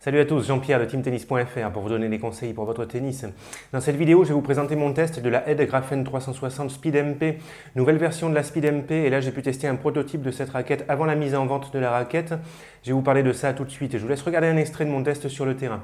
Salut à tous, Jean-Pierre de teamtennis.fr pour vous donner des conseils pour votre tennis. Dans cette vidéo, je vais vous présenter mon test de la Head Grafen 360 Speed MP, nouvelle version de la Speed MP, et là j'ai pu tester un prototype de cette raquette avant la mise en vente de la raquette. Je vais vous parler de ça tout de suite et je vous laisse regarder un extrait de mon test sur le terrain.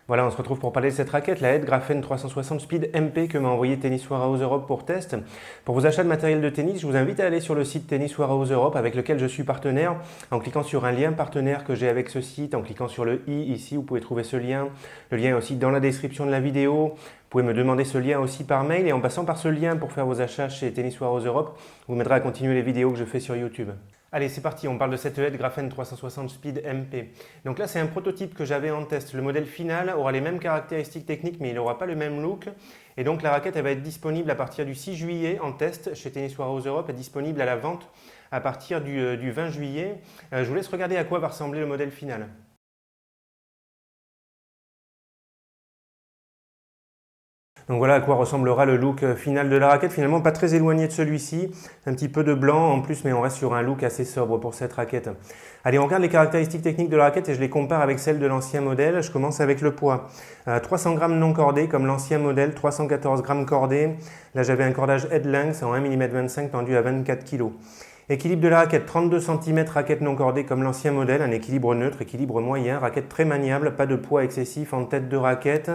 Voilà, on se retrouve pour parler de cette raquette, la Head Grafen 360 Speed MP que m'a envoyé Tennis Warehouse Europe pour test. Pour vos achats de matériel de tennis, je vous invite à aller sur le site Tennis Warehouse Europe avec lequel je suis partenaire, en cliquant sur un lien partenaire que j'ai avec ce site, en cliquant sur le i ici, vous pouvez trouver ce lien. Le lien est aussi dans la description de la vidéo. Vous pouvez me demander ce lien aussi par mail et en passant par ce lien pour faire vos achats chez Tennis Warehouse Europe, vous m'aiderez à continuer les vidéos que je fais sur YouTube. Allez, c'est parti, on parle de cette Head Grafen 360 Speed MP. Donc là, c'est un prototype que j'avais en test. Le modèle final aura les mêmes caractéristiques techniques, mais il n'aura pas le même look. Et donc la raquette, elle va être disponible à partir du 6 juillet en test chez Tennis Warehouse Europe, et disponible à la vente à partir du 20 juillet. Je vous laisse regarder à quoi va ressembler le modèle final. Donc voilà à quoi ressemblera le look final de la raquette, finalement pas très éloigné de celui-ci, un petit peu de blanc en plus, mais on reste sur un look assez sobre pour cette raquette. Allez, on regarde les caractéristiques techniques de la raquette et je les compare avec celles de l'ancien modèle. Je commence avec le poids. 300 grammes non cordé comme l'ancien modèle, 314 grammes cordé. Là j'avais un cordage head length en 1 mm 25 tendu à 24 kg. Équilibre de la raquette, 32 cm, raquette non cordée comme l'ancien modèle, un équilibre neutre, équilibre moyen, raquette très maniable, pas de poids excessif en tête de raquette.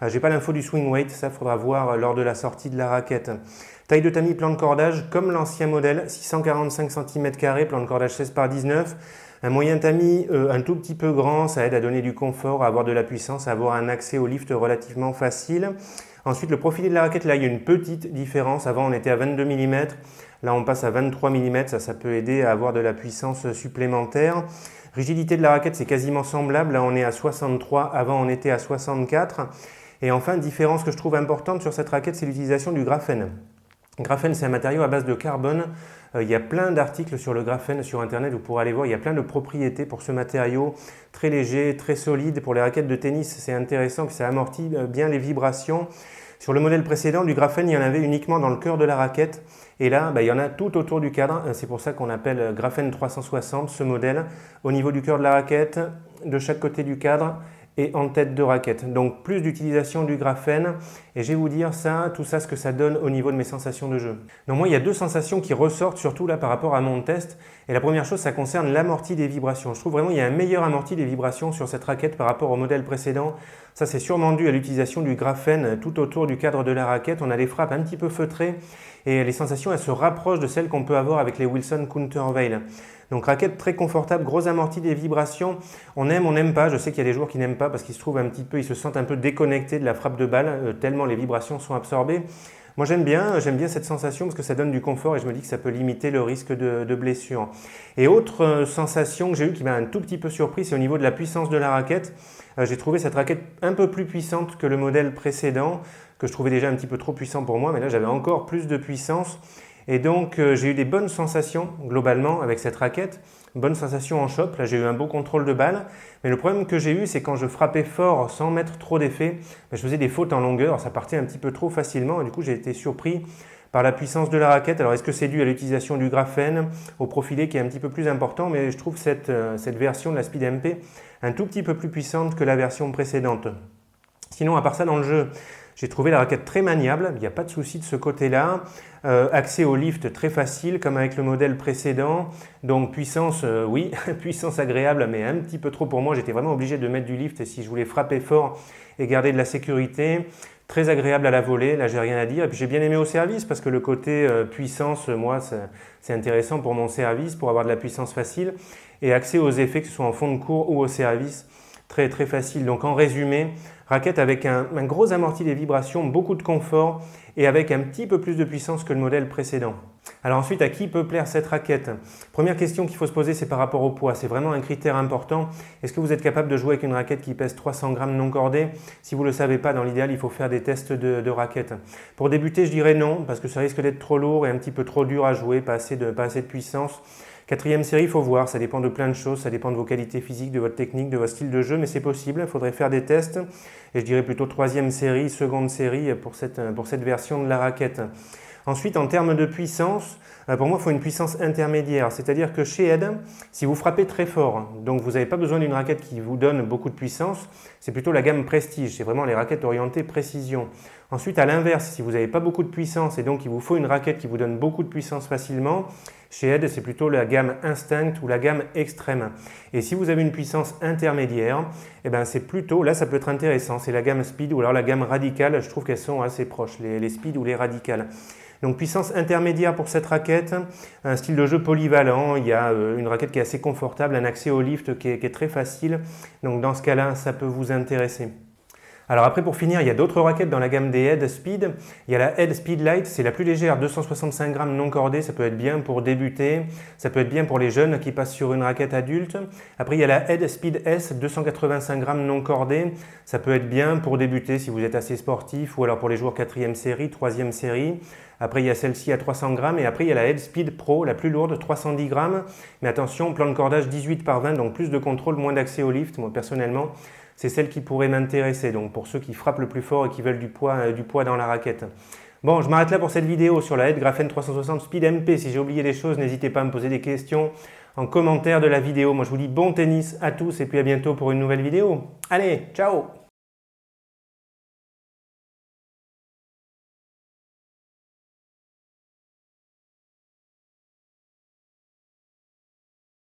J'ai pas l'info du swing weight, ça faudra voir lors de la sortie de la raquette. Taille de tamis, plan de cordage comme l'ancien modèle, 645 cm², plan de cordage 16 par 19. Un moyen tamis un tout petit peu grand, ça aide à donner du confort, à avoir de la puissance, à avoir un accès au lift relativement facile. Ensuite, le profilé de la raquette, là il y a une petite différence. Avant on était à 22 mm, là on passe à 23 mm, ça peut aider à avoir de la puissance supplémentaire. Rigidité de la raquette, c'est quasiment semblable, là on est à 63, avant on était à 64. Et enfin, différence que je trouve importante sur cette raquette, c'est l'utilisation du graphène. Graphène, c'est un matériau à base de carbone. Il y a plein d'articles sur le graphène sur internet, vous pourrez aller voir, il y a plein de propriétés pour ce matériau, très léger, très solide. Pour les raquettes de tennis, c'est intéressant que ça amortit bien les vibrations. Sur le modèle précédent, du graphène, il y en avait uniquement dans le cœur de la raquette. Et là, il y en a tout autour du cadre. C'est pour ça qu'on appelle Grafen 360 ce modèle. Au niveau du cœur de la raquette, de chaque côté du cadre et en tête de raquette. Donc plus d'utilisation du graphène et je vais vous dire ça, tout ça, ce que ça donne au niveau de mes sensations de jeu. Donc moi, il y a deux sensations qui ressortent surtout là par rapport à mon test. Et la première chose, ça concerne l'amorti des vibrations. Je trouve vraiment qu'il y a un meilleur amorti des vibrations sur cette raquette par rapport au modèle précédent. Ça, c'est sûrement dû à l'utilisation du graphène tout autour du cadre de la raquette. On a des frappes un petit peu feutrées et les sensations, elles se rapprochent de celles qu'on peut avoir avec les Wilson Countervail. Donc raquette très confortable, gros amorti des vibrations. On aime, on n'aime pas. Je sais qu'il y a des joueurs qui n'aiment pas parce qu'ils se trouvent un petit peu, ils se sentent un peu déconnectés de la frappe de balle tellement les vibrations sont absorbées. Moi j'aime bien cette sensation parce que ça donne du confort et je me dis que ça peut limiter le risque de blessure. Et autre sensation que j'ai eue qui m'a un tout petit peu surpris, c'est au niveau de la puissance de la raquette. J'ai trouvé cette raquette un peu plus puissante que le modèle précédent, que je trouvais déjà un petit peu trop puissant pour moi, mais là j'avais encore plus de puissance. Et donc j'ai eu des bonnes sensations globalement avec cette raquette, bonnes sensations en shot, là j'ai eu un beau contrôle de balle, mais le problème que j'ai eu c'est quand je frappais fort sans mettre trop d'effet, je faisais des fautes en longueur, ça partait un petit peu trop facilement et du coup j'ai été surpris par la puissance de la raquette. Alors est-ce que c'est dû à l'utilisation du graphène, au profilé qui est un petit peu plus important, mais je trouve cette version de la Speed MP un tout petit peu plus puissante que la version précédente. Sinon à part ça dans le jeu, j'ai trouvé la raquette très maniable, il n'y a pas de souci de ce côté-là. Accès au lift très facile comme avec le modèle précédent. Donc puissance, oui, puissance agréable, mais un petit peu trop pour moi. J'étais vraiment obligé de mettre du lift si je voulais frapper fort et garder de la sécurité. Très agréable à la volée, là j'ai rien à dire. Et puis j'ai bien aimé au service parce que le côté puissance, moi c'est intéressant pour mon service, pour avoir de la puissance facile. Et accès aux effets, que ce soit en fond de cours ou au service, très très facile. Donc en résumé, raquette avec un gros amorti des vibrations, beaucoup de confort et avec un petit peu plus de puissance que le modèle précédent. Alors ensuite, à qui peut plaire cette raquette? Première question qu'il faut se poser, c'est par rapport au poids. C'est vraiment un critère important. Est-ce que vous êtes capable de jouer avec une raquette qui pèse 300 grammes non cordée? Si vous ne le savez pas, dans l'idéal, il faut faire des tests de raquette. Pour débuter, je dirais non, parce que ça risque d'être trop lourd et un petit peu trop dur à jouer, pas assez de puissance. Quatrième série, il faut voir, ça dépend de plein de choses, ça dépend de vos qualités physiques, de votre technique, de votre style de jeu, mais c'est possible, il faudrait faire des tests. Et je dirais plutôt troisième série, seconde série pour cette version de la raquette. Ensuite, en termes de puissance, pour moi, il faut une puissance intermédiaire. C'est-à-dire que chez Ed, si vous frappez très fort, donc vous n'avez pas besoin d'une raquette qui vous donne beaucoup de puissance, c'est plutôt la gamme Prestige, c'est vraiment les raquettes orientées précision. Ensuite, à l'inverse, si vous n'avez pas beaucoup de puissance et donc il vous faut une raquette qui vous donne beaucoup de puissance facilement, chez Ed, c'est plutôt la gamme Instinct ou la gamme Extrême. Et si vous avez une puissance intermédiaire, eh ben c'est plutôt, là ça peut être intéressant, c'est la gamme Speed ou alors la gamme Radical, je trouve qu'elles sont assez proches, les Speed ou les Radical. Donc puissance intermédiaire pour cette raquette, un style de jeu polyvalent, il y a une raquette qui est assez confortable, un accès au lift qui est très facile, donc dans ce cas-là, ça peut vous intéresser. Alors après pour finir, il y a d'autres raquettes dans la gamme des Ed Speed. Il y a la Ed Speed Light, c'est la plus légère, 265 grammes non cordée, ça peut être bien pour débuter, ça peut être bien pour les jeunes qui passent sur une raquette adulte. Après il y a la Ed Speed S, 285 grammes non cordée, ça peut être bien pour débuter si vous êtes assez sportif ou alors pour les joueurs 4e série, 3e série. Après il y a celle-ci à 300 grammes et après il y a la Ed Speed Pro, la plus lourde, 310 grammes. Mais attention, plan de cordage 18 par 20, donc plus de contrôle, moins d'accès au lift, moi personnellement. C'est celle qui pourrait m'intéresser, donc pour ceux qui frappent le plus fort et qui veulent du poids dans la raquette. Bon, je m'arrête là pour cette vidéo sur la Ed Graphene 360 Speed MP. Si j'ai oublié des choses, n'hésitez pas à me poser des questions en commentaire de la vidéo. Moi, je vous dis bon tennis à tous et puis à bientôt pour une nouvelle vidéo. Allez, ciao!